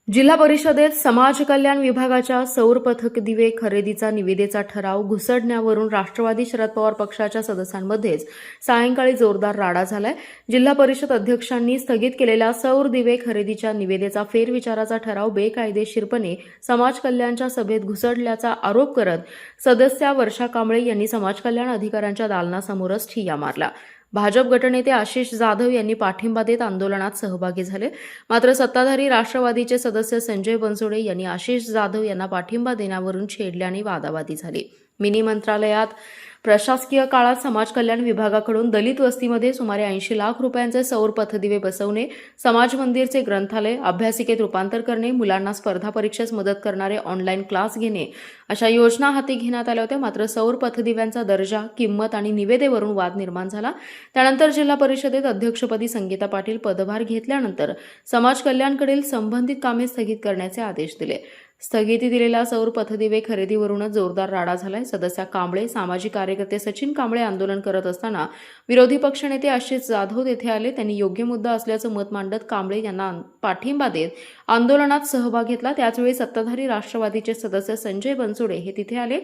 जिल्हा परिषदेत समाज कल्याण विभागाच्या सौर पथक दिवे खरेदीचा निविदेचा ठराव घुसडण्यावरून राष्ट्रवादी शरद पवार पक्षाच्या सदस्यांमध्येच सायंकाळी जोरदार राडा झालाय। जिल्हा परिषद अध्यक्षांनी स्थगित केलेल्या सौर दिवे खरेदीच्या निविदेचा फेरविचाराचा ठराव बेकायदेशीरपणे समाज कल्याणच्या सभेत घुसडल्याचा आरोप करत सदस्या वर्षा कांबळे यांनी समाज कल्याण अधिकाऱ्यांच्या दालनासमोरच ठिय्या मारला। भाजप गटनेते आशिष जाधव यांनी पाठिंबा देत आंदोलनात सहभागी झाले। मात्र सत्ताधारी राष्ट्रवादीचे सदस्य संजय बनसोडे यांनी आशिष जाधव यांना पाठिंबा देण्यावरून छेडल्याने वादावादी झाली। मिनी मंत्रालयात प्रशासकीय काळात समाज कल्याण विभागाकडून दलित वस्तीमध्ये सुमारे 80 लाख रुपयांचे सौर पथदिवे बसवणे, समाज मंदिरचे ग्रंथालय अभ्यासिकेत रूपांतर करणे, मुलांना स्पर्धा परीक्षेस मदत करणारे ऑनलाईन क्लास घेणे अशा योजना हाती घेण्यात आल्या होत्या। मात्र सौर पथदिव्यांचा दर्जा, किंमत आणि निविदेवरून वाद निर्माण झाला। त्यानंतर जिल्हा परिषदेत अध्यक्षपदी संगीता पाटील पदभार घेतल्यानंतर समाज कल्याणकडील संबंधित कामे स्थगित करण्याचे आदेश दिले। स्थगिती दिलेल्या सौर पथदिवे खरेदीवरूनच जोरदार राडा झालाय। सदस्या कांबळे, सामाजिक कार्यकर्ते सचिन कांबळे आंदोलन करत असताना विरोधी पक्षनेते आशिष जाधव तेथे आले। त्यांनी योग्य मुद्दा असल्याचं मत मांडत कांबळे यांना पाठिंबा देत आंदोलनात सहभाग घेतला। त्याचवेळी सत्ताधारी राष्ट्रवादीचे सदस्य संजय बनसोडे हे तिथे आले।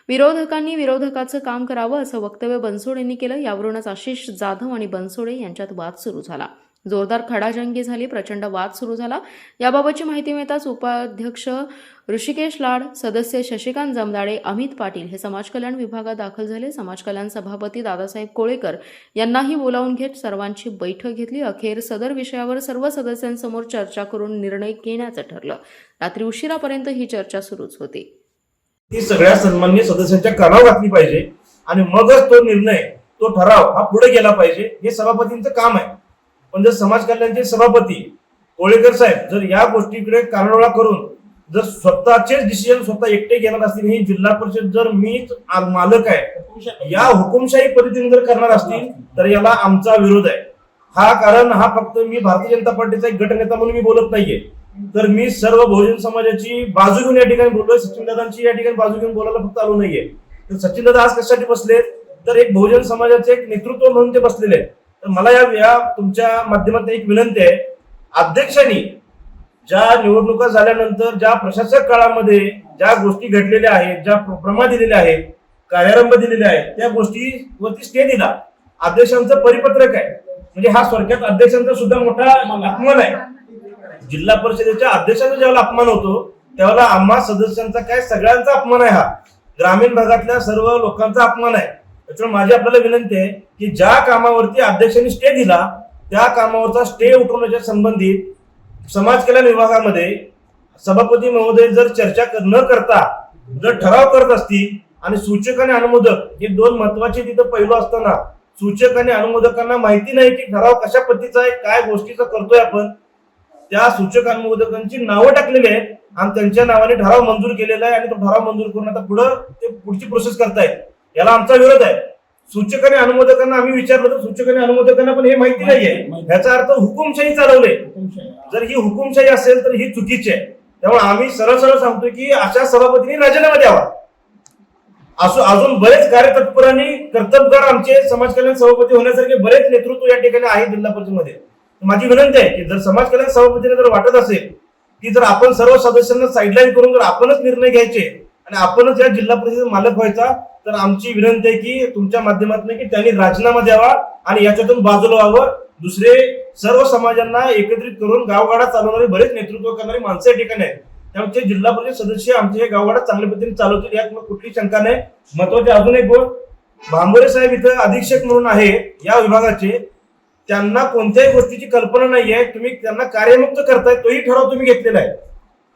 विरोधकांनी विरोधकाचं काम करावं असं वक्तव्य बनसोडेंनी केलं। यावरूनच आशिष जाधव आणि बनसोडे यांच्यात वाद सुरू झाला। जोरदार खडाजंगी झाली, प्रचंड वाद सुरू झाला। याबाबतची माहिती मिळताच उपाध्यक्ष ऋषिकेश लाड, सदस्य शशिकांत जमदाडे, अमित पाटील हे समाज कल्याण विभागात दाखल झाले। समाज कल्याण सभापती दादासाहेब कोळेकर यांनाही बोलावून घेत सर्वांची बैठक घेतली। अखेर सदर विषयावर सर्व सदस्यांसमोर चर्चा करून निर्णय घेण्याचं ठरलं। रात्री उशिरापर्यंत ही चर्चा सुरूच होती। ती सगळ्या सन्माननीय सदस्यांच्या कानावर घातली पाहिजे आणि मगच तो निर्णय, तो ठराव हा पुढे गेला पाहिजे, हे सभापतींचं काम आहे। पण जर समाज कल्याणचे सभापती कोळेकर साहेब जर या गोष्टीकडे कानडोळा करून जर स्वतःचेच डिसिजन स्वतः एकटे घेणार असतील, ही जिल्हा परिषद जर मीच मालक आहे या हुकुमशाही पद्धतीने जर करणार असतील तर याला आमचा विरोध आहे। कारण हा फक्त मी भारतीय जनता पार्टीचा एक गटनेता म्हणून मी बोलत नाहीये, तर मी सर्व बहुजन समाजाची बाजू घेऊन या ठिकाणी बोलतोय। सचिनदादांची या ठिकाणी बाजू घेऊन बोलायला फक्त आलो नाहीये। तर सचिनदादा आज कशासाठी बसले, तर एक बहुजन समाजाचे एक नेतृत्व म्हणून ते बसलेले आहेत। तर मला या तुमच्या माध्यमातून एक विनंती आहे, अध्यक्षांनी ज्या निवडणुका झाल्यानंतर ज्या प्रशासक काळामध्ये ज्या गोष्टी घडलेल्या आहेत, ज्या प्रमा दिलेल्या आहेत, कार्यारंभ दिलेले आहेत, त्या गोष्टीवरती स्टे दिला। अध्यक्षांचं परिपत्रक आहे, म्हणजे हा थोडक्यात अध्यक्षांचा सुद्धा मोठा अपमान आहे। जिल्हा परिषदेच्या अध्यक्षांचा ज्यावेळेला अपमान होतो त्यावेळेला आम्हा सदस्यांचा काय सगळ्यांचा अपमान आहे, हा ग्रामीण भागातल्या सर्व लोकांचा अपमान आहे। त्याच्यामुळे माझी आपल्याला विनंती आहे की ज्या कामावरती अध्यक्षांनी स्टे दिला त्या कामावरचा स्टे उठवण्याच्या संबंधित समाज कल्याण विभागामध्ये सभापती महोदय जर चर्चा न करता जर ठराव करत असतील आणि सूचक आणि अनुमोदक हे दोन महत्वाचे तिथं पैलू असताना सूचक आणि अनुमोदकांना माहिती नाही की ठराव कशा पद्धतीचा आहे, काय गोष्टीचा करतोय आपण, त्या सूचक अनुमोदकांची नावं टाकलेली आहेत आणि त्यांच्या नावाने ठराव मंजूर केलेला आहे आणि तो ठराव मंजूर करून आता पुढची प्रोसेस करतायत। याला आमचा विरोध आहे। सूचक आणि अनुमोदकांना आम्ही विचारलं तर सूचक आणि अनुमोदकांना पण हे माहिती नाहीये। याचा अर्थ हुकुमशाही चालवले। जर ही हुकुमशाही असेल तर ही चुकीची आहे। त्यामुळे आम्ही सरळ सरळ सांगतोय की अशा सभापतींनी राजीनामा द्यावा। अजून बरेच कार्यतत्पर आणि कर्तबगार आमचे समाज कल्याण सभापती होण्यासारखे बरेच नेतृत्व या ठिकाणी आहे जिल्हा परिषदेमध्ये। माझी विनंती आहे की जर समाज कल्याण सभापतीने जर वाटत असेल की जर आपण सर्व सदस्यांना साईडलाईन करून जर आपणच निर्णय घ्यायचे आणि आपणच या जिल्हा परिषदेचा मालक व्हायचा, तर आमची विनंती आहे की तुमच्या माध्यमातून की त्यांनी राजीनामा द्यावा आणि याच्यातून बाजूला व्हावं। दुसरे सर्व समाजांना एकत्रित करून गावगाडा चालवणारे बरेच नेतृत्व करणारी माणसं या ठिकाणी आहेत। त्यामुळे जिल्हा परिषद सदस्य आमचे हे गावगाडा चांगल्या पद्धतीने चालवतील, यात कुठली शंका नाही। महत्वाचे अजून एक गोष्ट, भांबोरे साहेब इथं अधीक्षक म्हणून आहे या विभागाचे, त्यांना कोणत्याही गोष्टीची कल्पना नाहीये। तुम्ही त्यांना कार्यमुक्त करताय, तोही ठराव तुम्ही घेतलेला आहे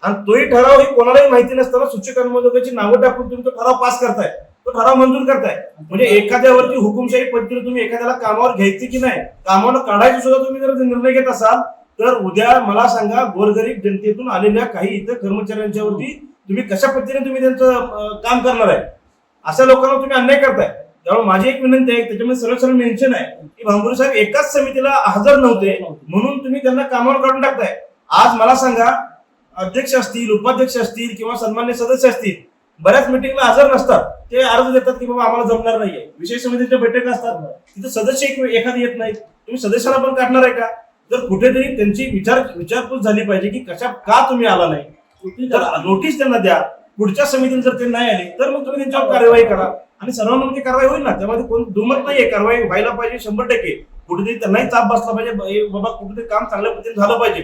आणि तोही ठराव ही कोणालाही माहिती नसताना सूचक अनुमोदकाची नावं टाकून तुम्ही तो ठराव पास करताय, तो ठराव मंजूर करताय। म्हणजे एखाद्यावरती हुकुमशाही पद्धतीने तुम्ही एखाद्याला कामावर घ्यायची की नाही, कामावर काढायची सुद्धा तुम्ही जर निर्णय घेत असाल तर उद्या मला सांगा, गोरगरीब जनतेतून आलेल्या काही इतर कर्मचाऱ्यांच्या वरती तुम्ही कशा पद्धतीने तुम्ही त्यांचं काम करणार आहे, अशा लोकांना तुम्ही अन्याय करताय। त्यामुळे माझी एक विनंती आहे, त्याच्यामध्ये सरळ सरळ मेन्शन आहे की भांबोरे साहेब एकाच समितीला हजर नव्हते म्हणून तुम्ही त्यांना कामावर काढून टाकताय। आज मला सांगा, अध्यक्ष असतील, उपाध्यक्ष असतील किंवा सन्मान्य सदस्य असतील, बऱ्याच मिटिंगला हजर नसतात, ते अर्ज देतात की बाबा आम्हाला जमणार नाहीये। विशेष समितीच्या बैठका असतात, तिथे सदस्य एखादी येत नाहीत, तुम्ही सदस्यांना पण काढणार आहे का? तर कुठेतरी त्यांची विचारपूस झाली पाहिजे की का तुम्ही आला नाही, तर नोटीस त्यांना द्या. पुढच्या समितीने जर ते नाही आले तर मग तुम्ही त्यांच्यावर कार्यवाही करा आणि सर्वांमध्ये कारवाई होईल ना, त्यामध्ये कोण दुमत नाहीये. कारवाई व्हायला पाहिजे 100%. कुठेतरी त्यांनाही चाप बसला पाहिजे, बाबा कुठेतरी काम चांगल्या पद्धतीने झालं पाहिजे.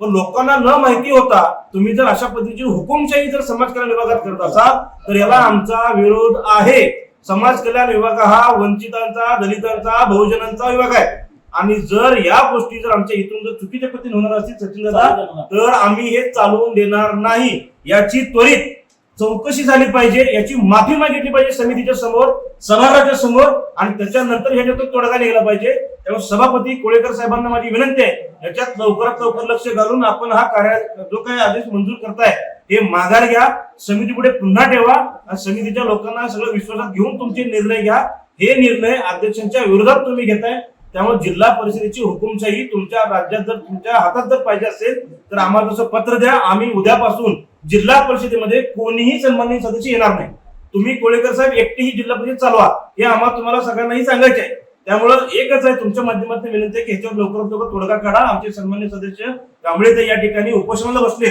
पण लोकांना न माहिती होता तुम्ही जर अशा पद्धतीची हुकुमशाही जर समाज कल्याण विभागात करत असाल तर याला आमचा विरोध आहे. समाज कल्याण विभाग हा वंचितांचा, दलितांचा, बहुजनांचा विभाग आहे आणि जर या गोष्टी जर आमच्या इथून जर चुकीच्या पद्धतीने होणार असतील सचिन दादा तर आम्ही हे चालवून देणार नाही. याची त्वरित चौकशी झाली पाहिजे, याची माफी मागितली पाहिजे समितीच्या समोर, सभागृहाच्या समोर आणि त्याच्यानंतर ह्याच्यातून तोडगा निघाला पाहिजे. त्यामुळे सभापती कोळेकर साहेबांना माझी विनंती आहे, याच्यात लवकरात लवकर लक्ष घालून आपण हा जो काही आदेश मंजूर करताय हे माघार घ्या, समिती पुढे पुन्हा ठेवा आणि समितीच्या लोकांना सगळं विश्वासात घेऊन तुमचे निर्णय घ्या. हे निर्णय अध्यक्षांच्या विरोधात तुम्ही घेताय. त्यामुळे जिल्हा परिषदेची हुकुमशाही तुमच्या राज्यात जर तुमच्या हातात जर पाहिजे असेल तर आम्हाला तसं पत्र द्या. आम्ही उद्यापासून जिल्हा परिषदेमध्ये कोणीही सन्माननीय सदस्य येणार नाही. तुम्ही कोळेकर साहेब एकटीही जिल्हा परिषद चालवा, हे आम्हाला तुम्हाला सगळ्यांनाही सांगायचे आहे. त्यामुळं एकच आहे, तुमच्या माध्यमातून विनंती आहे की ह्याच्यावर लवकरात लवकर तोडगा काढा. आमचे सन्माननीय सदस्य कांबळे या ठिकाणी उपोषणाला बसले.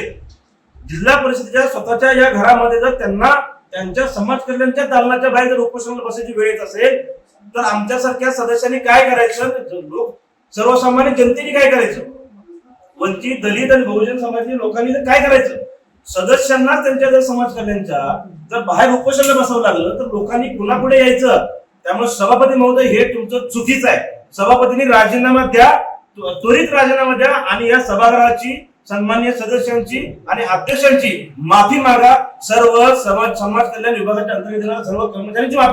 जिल्हा परिषदेच्या स्वतःच्या या घरामध्ये जर त्यांना त्यांच्या समाज कल्याणच्या दालनाच्या बाहेर जर उपोषणाला बसायची वेळ येत असेल तर आमच्यासारख्या सदस्यांनी काय करायचं, सर्वसामान्य जनतेने काय करायचं, वंचित, दलित आणि बहुजन समाजातील लोकांनी काय करायचं. सदस्यांना त्यांच्या जर समाज कल्याणच्या जर बाहेर उपोषणाला बसावं लागलं तर लोकांनी पुन्हा पुढे यायचं. त्यामुळे सभापती महोदय हे तुमचं चुकीचं आहे. सभापतींनी राजीनामा द्या, त्वरित राजीनामा द्या आणि या सभागृहाची, सन्माननीय सदस्यांची आणि अध्यक्षांची माफी मागा. सर्व समाज कल्याण विभागाच्या अंतर्गत येणाऱ्या सर्व कर्मचाऱ्यांची माफी